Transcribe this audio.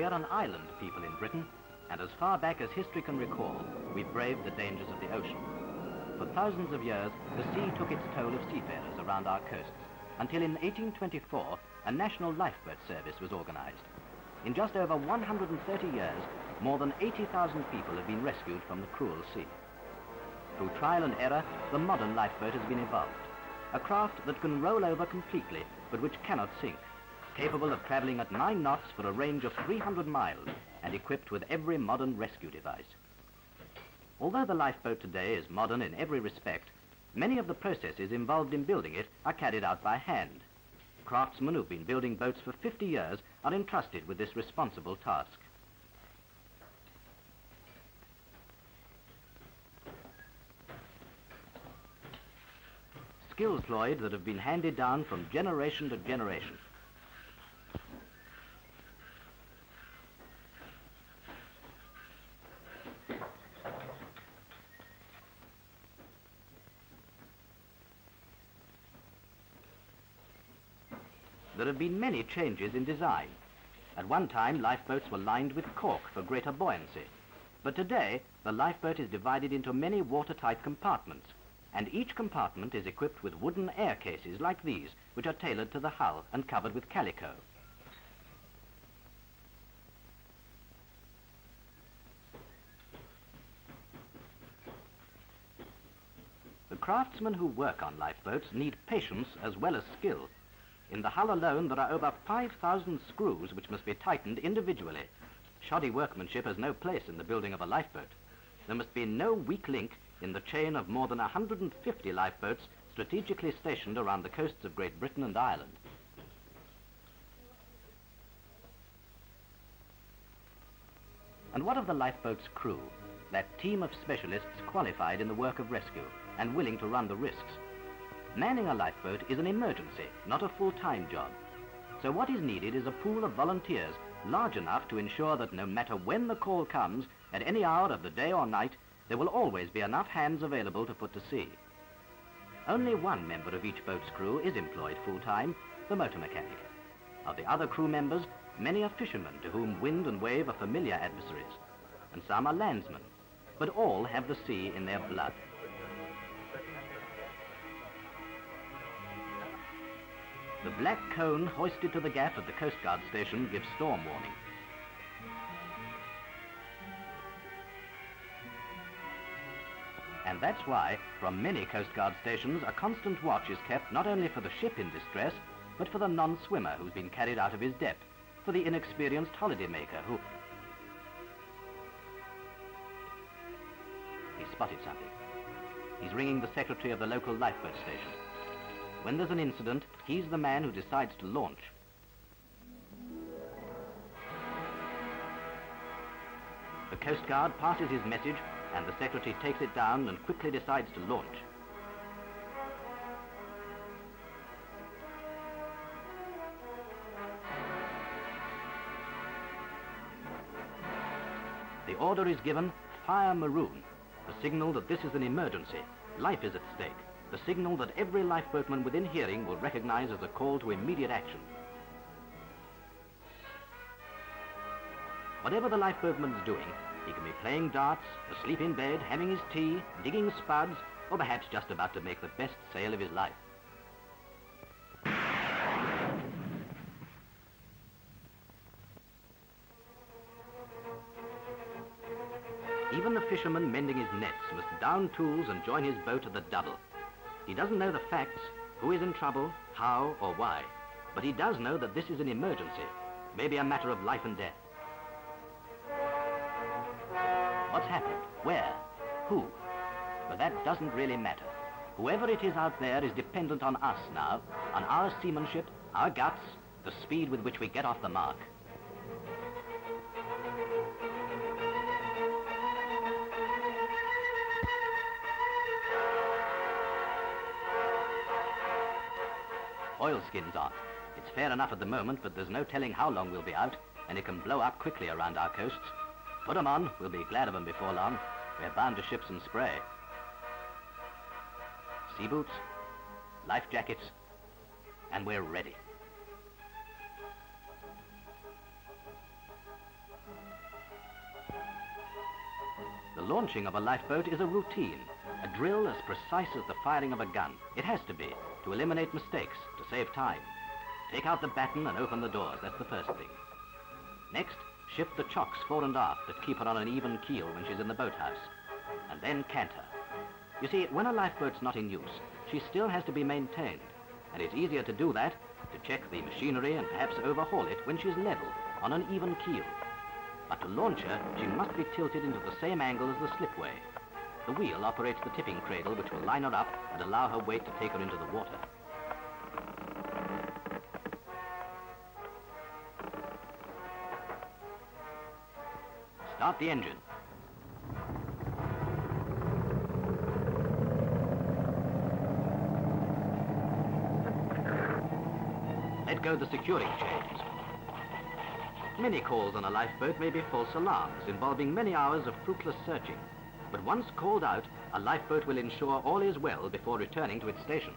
are an island people in Britain, and as far back as history can recall, we braved the dangers of the ocean. For thousands of years, the sea took its toll of seafarers around our coasts, until in 1824, a national lifeboat service was organized. In just over 130 years, more than 80,000 people have been rescued from the cruel sea. Through trial and error, the modern lifeboat has been evolved. A craft that can roll over completely, but which cannot sink, capable of traveling at 9 knots for a range of 300 miles, and equipped with every modern rescue device. Although the lifeboat today is modern in every respect, many of the processes involved in building it are carried out by hand. Craftsmen who've been building boats for 50 years are entrusted with this responsible task. Skills employed that have been handed down from generation to generation. There have been many changes in design. At one time, lifeboats were lined with cork for greater buoyancy. But today, the lifeboat is divided into many watertight compartments, and each compartment is equipped with wooden air cases like these, which are tailored to the hull and covered with calico. The craftsmen who work on lifeboats need patience as well as skill. In the hull alone, there are over 5,000 screws which must be tightened individually. Shoddy workmanship has no place in the building of a lifeboat. There must be no weak link in the chain of more than 150 lifeboats strategically stationed around the coasts of Great Britain and Ireland. And what of the lifeboat's crew, that team of specialists qualified in the work of rescue and willing to run the risks? Manning a lifeboat is an emergency, not a full-time job. So what is needed is a pool of volunteers large enough to ensure that no matter when the call comes, at any hour of the day or night, there will always be enough hands available to put to sea. Only one member of each boat's crew is employed full-time, the motor mechanic. Of the other crew members, many are fishermen to whom wind and wave are familiar adversaries, and some are landsmen, but all have the sea in their blood. The black cone hoisted to the gaff at the Coast Guard station gives storm warning. And that's why, from many Coast Guard stations, a constant watch is kept not only for the ship in distress, but for the non-swimmer who's been carried out of his depth, for the inexperienced holidaymaker who... He spotted something. He's ringing the secretary of the local lifeboat station. When there's an incident, he's the man who decides to launch. The Coast Guard passes his message, and the secretary takes it down and quickly decides to launch. The order is given, fire maroon, a signal that this is an emergency. Life is at stake. The signal that every lifeboatman within hearing will recognize as a call to immediate action. Whatever the lifeboatman's doing, he can be playing darts, asleep in bed, having his tea, digging spuds, or perhaps just about to make the best sail of his life. Even the fisherman mending his nets must down tools and join his boat at the double. He doesn't know the facts, who is in trouble, how or why, but he does know that this is an emergency, maybe a matter of life and death. What's happened? Where? Who? But that doesn't really matter. Whoever it is out there is dependent on us now, on our seamanship, our guts, the speed with which we get off the mark. Oilskins on. It's fair enough at the moment, but there's no telling how long we'll be out, and it can blow up quickly around our coasts. Put 'em on, we'll be glad of 'em before long. We're bound to ship some spray. Sea boots, life jackets, and we're ready. launching of a lifeboat is a routine, a drill as precise as the firing of a gun. It has to be, to eliminate mistakes, to save time. Take out the batten and open the doors, that's the first thing. Next, shift the chocks fore and aft that keep her on an even keel when she's in the boathouse. And then canter. You see, when a lifeboat's not in use, she still has to be maintained. And it's easier to do that, to check the machinery and perhaps overhaul it when she's level, on an even keel. But to launch her, she must be tilted into the same angle as the slipway. The wheel operates the tipping cradle, which will line her up and allow her weight to take her into the water. Start the engine. Let go the securing chains. Many calls on a lifeboat may be false alarms, involving many hours of fruitless searching. But once called out, a lifeboat will ensure all is well before returning to its station.